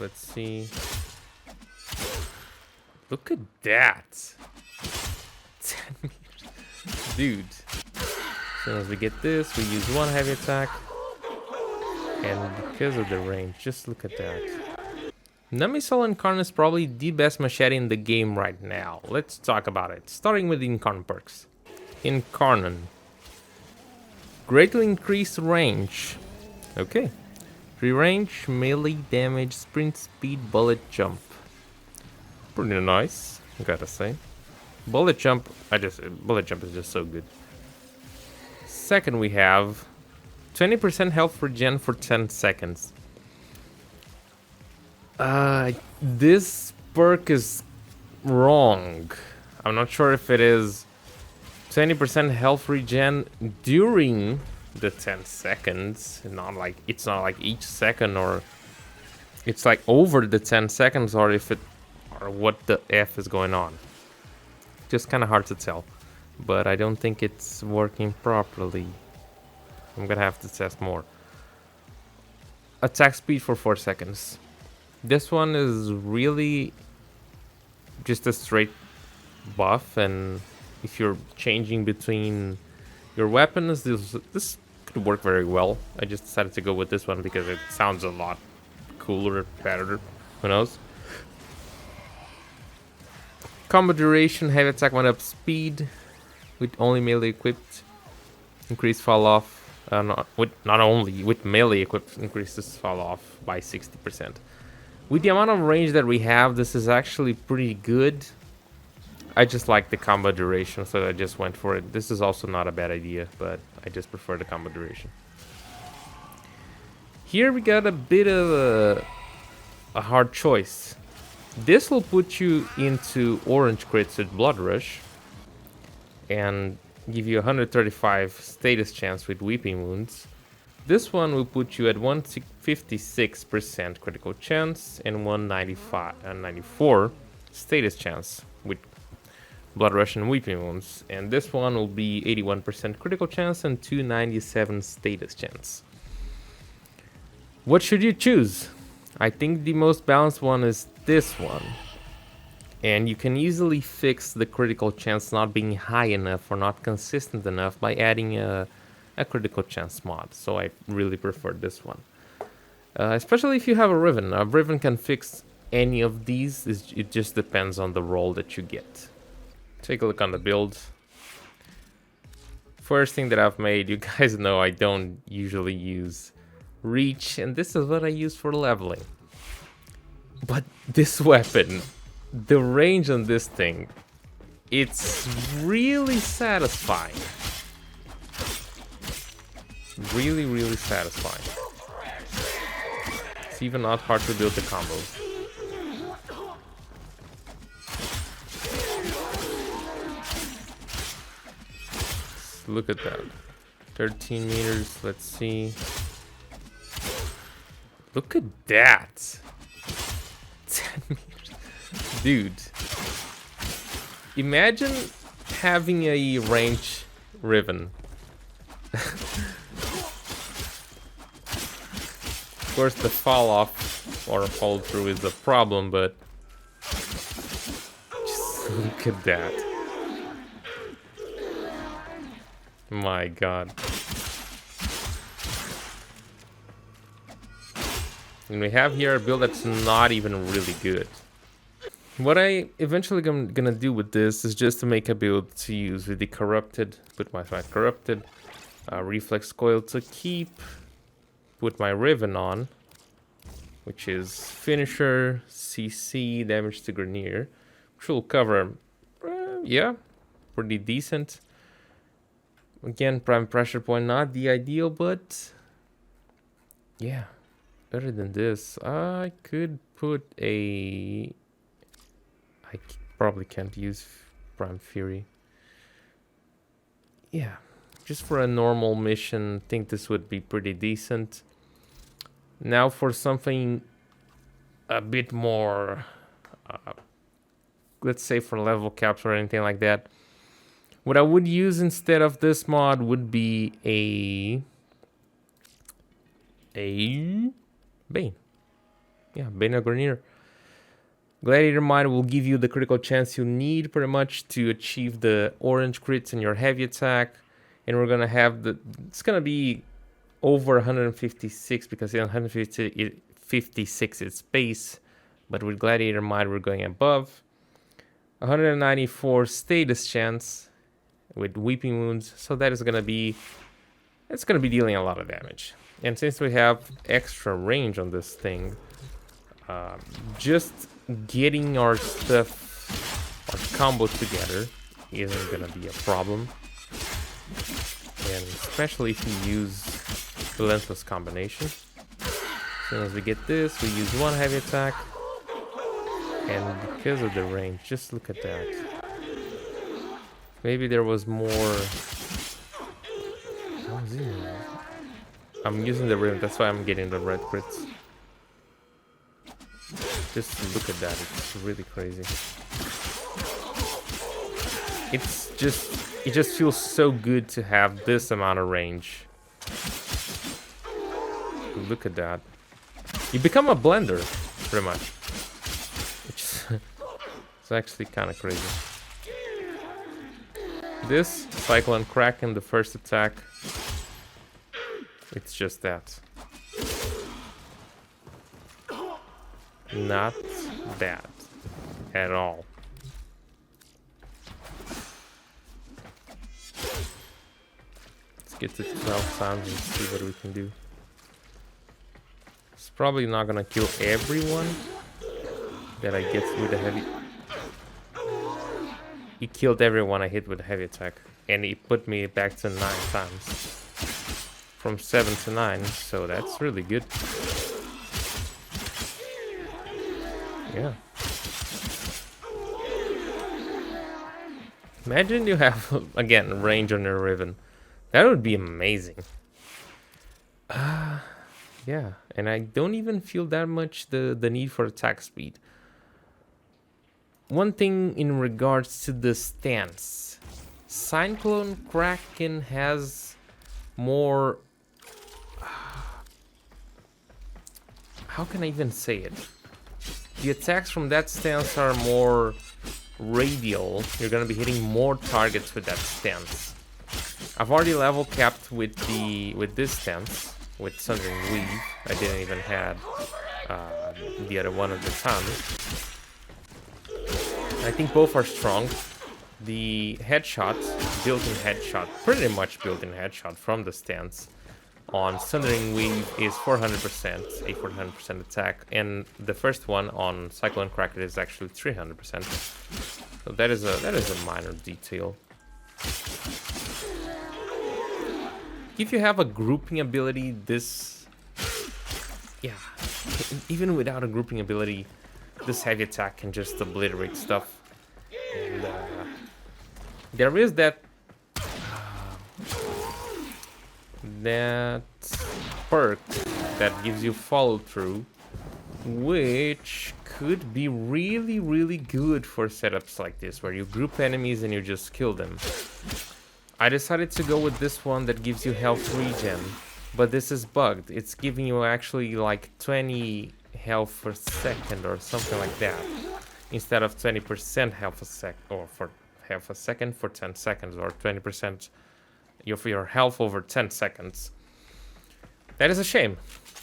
Let's see. Look at that. 10 meters. Dude. As soon as we get this, we use one heavy attack. And because of the range, just look at that. Nami Solo Incarnon is probably the best machete in the game right now. Let's talk about it. Starting with the Incarnon perks. Incarnon. Greatly increased range. Okay. Free range, melee damage, sprint speed, bullet jump. Pretty nice, I gotta say. Bullet jump is just so good. Second, we have 20% health regen for 10 seconds. This perk is wrong. I'm not sure if it is 20% health regen during the 10 seconds. It's not like each second, or it's like over the 10 seconds, or what the F is going on. Just kind of hard to tell, but I don't think it's working properly. I'm gonna have to test more. Attack speed for 4 seconds. This one is really just a straight buff, and if you're changing between your weapons, this could work very well. I just decided to go with this one because it sounds a lot cooler, better. Who knows? Combo duration, heavy attack 1 up speed with only melee equipped. Increase fall off. Not only with melee equipped, increases fall off by 60%. With the amount of range that we have, this is actually pretty good. I just like the combo duration, so I just went for it. This is also not a bad idea, but I just prefer the combo duration. Here we got a bit of a hard choice. This will put you into orange crits with Blood Rush and give you 135 status chance with Weeping Wounds. This one will put you at 156% critical chance and 194 status chance with Blood Rush and Weeping Wounds. And this one will be 81% critical chance and 297 status chance. What should you choose? I think the most balanced one is this one. And you can easily fix the critical chance not being high enough or not consistent enough by adding a critical chance mod. So I really prefer this one. Especially if you have a Riven. A Riven can fix any of these. It just depends on the role that you get. Take a look on the build. First thing that I've made, you guys know I don't usually use reach, and this is what I use for leveling. But this weapon, the range on this thing, it's really satisfying. Really, really satisfying. It's even not hard to build the combos. Look at that. 13 meters, let's see. Look at that. 10 meters. Dude. Imagine having a range Riven. Of course, the fall off or fall through is a problem, but just look at that. My god. And we have here a build that's not even really good. What I eventually gonna do with this is just to make a build to use with the corrupted, put my corrupted, reflex coil to keep, put my Riven on, which is finisher, CC, damage to Grenier, which will cover, yeah, pretty decent. Again, prime pressure point, not the ideal, but yeah, better than this. I could put a... I probably can't use Prime Fury. Yeah, just for a normal mission, I think this would be pretty decent. Now for something a bit more, let's say for level caps or anything like that, what I would use instead of this mod would be a Bane. Yeah, Bane Grenier. Gladiator Mine will give you the critical chance you need pretty much to achieve the orange crits in your heavy attack. And we're gonna have it's gonna be over 156 because in 156 it's base. But with Gladiator Mine we're going above. 194 status chance with Weeping Wounds. So that is gonna be, it's gonna be dealing a lot of damage. And since we have extra range on this thing, just getting our stuff, our combo together isn't gonna be a problem. And especially if you use the Relentless combination. As soon as we get this, we use one heavy attack. And because of the range, just look at that. Maybe there was more... I'm using the rim, that's why I'm getting the red crits. Just look at that, it's really crazy. It just feels so good to have this amount of range. Look at that. You become a blender, pretty much. It's actually kind of crazy. This, Cyclone Crack in the first attack. It's just that. Not bad at all. Let's get to 12 times and see what we can do. It's probably not gonna kill everyone that I get with a heavy. He killed everyone I hit with a heavy attack, and he put me back to 9 times. From 7 to 9, so that's really good. Yeah. Imagine you have, again, range on your Riven. That would be amazing. Yeah, and I don't even feel that much the need for attack speed. One thing in regards to the stance. Cyclone Kraken has more... How can I even say it? The attacks from that stance are more radial. You're gonna be hitting more targets with that stance. I've already level capped with this stance, with Sundering Weave. I didn't even have the other one at the time. I think both are strong. The headshot, built-in headshot, pretty much built-in headshot from the stance on Sundering Weave is 400%, a 400% attack, and the first one on Cyclone Cracker is actually 300%. So that is a minor detail. If you have a grouping ability, yeah, even without a grouping ability, this heavy attack can just obliterate stuff. And there is that perk that gives you follow through, which could be really, really good for setups like this, where you group enemies and you just kill them. I decided to go with this one that gives you health regen, but this is bugged. It's giving you actually like 20 health per second or something like that, instead of 20% health a sec, or for half a second for 10 seconds, or 20% of your health over 10 seconds. That is a shame.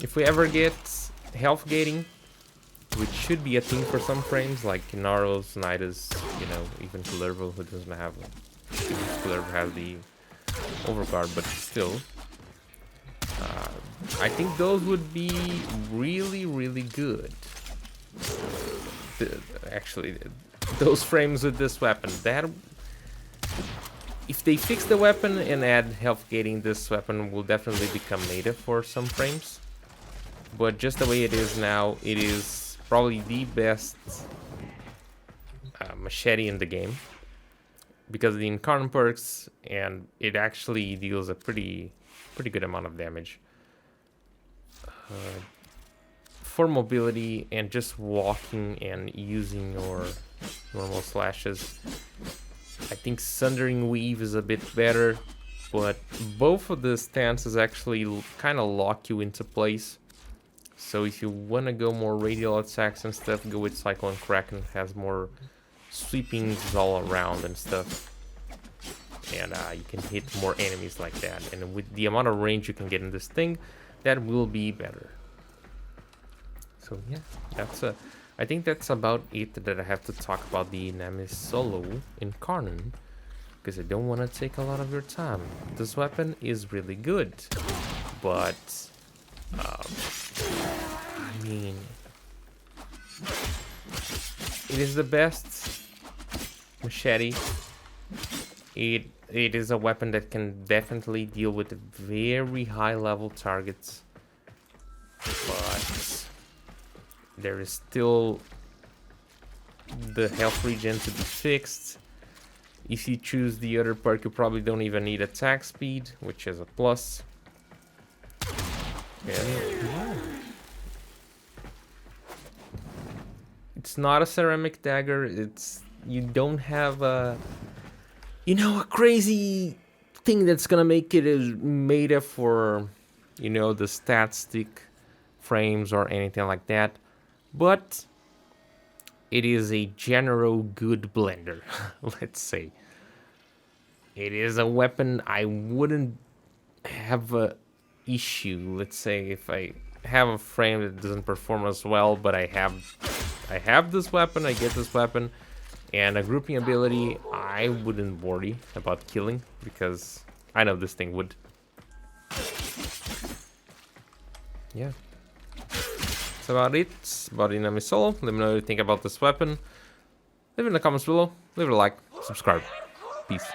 If we ever get health gating, which should be a thing for some frames, like Naros, Nidus, you know, even Kullervo, who doesn't have... Kullervo has the overguard, but still. I think those would be really, really good. Actually, those frames with this weapon, that... If they fix the weapon and add health gating, this weapon will definitely become native for some frames. But just the way it is now, it is probably the best machete in the game. Because of the Incarnon perks, and it actually deals a pretty good amount of damage. For mobility and just walking and using your normal slashes, I think Sundering Weave is a bit better, but both of the stances actually kind of lock you into place. So if you want to go more radial attacks and stuff, go with Cyclone Kraken. Has more sweepings all around and stuff. And you can hit more enemies like that. And with the amount of range you can get in this thing, that will be better. So yeah, I think that's about it that I have to talk about the Nami Solo Incarnon, because I don't want to take a lot of your time. This weapon is really good, but I mean, it is the best machete. It is a weapon that can definitely deal with very high level targets, but there is still the health regen to be fixed. If you choose the other perk, you probably don't even need attack speed, which is a plus. And it's not a ceramic dagger. You don't have a a crazy thing that's gonna make it is made up for the stat stick frames or anything like that, but it is a general good blender. Let's say it is a weapon I wouldn't have a issue. Let's say if I have a frame that doesn't perform as well, but I have this weapon, I get this weapon and a grouping ability, I wouldn't worry about killing, because I know this thing would. Yeah, that's about it. It's about Nami Solo. Let me know what you think about this weapon. Leave it in the comments below. Leave it a like. Subscribe. Peace.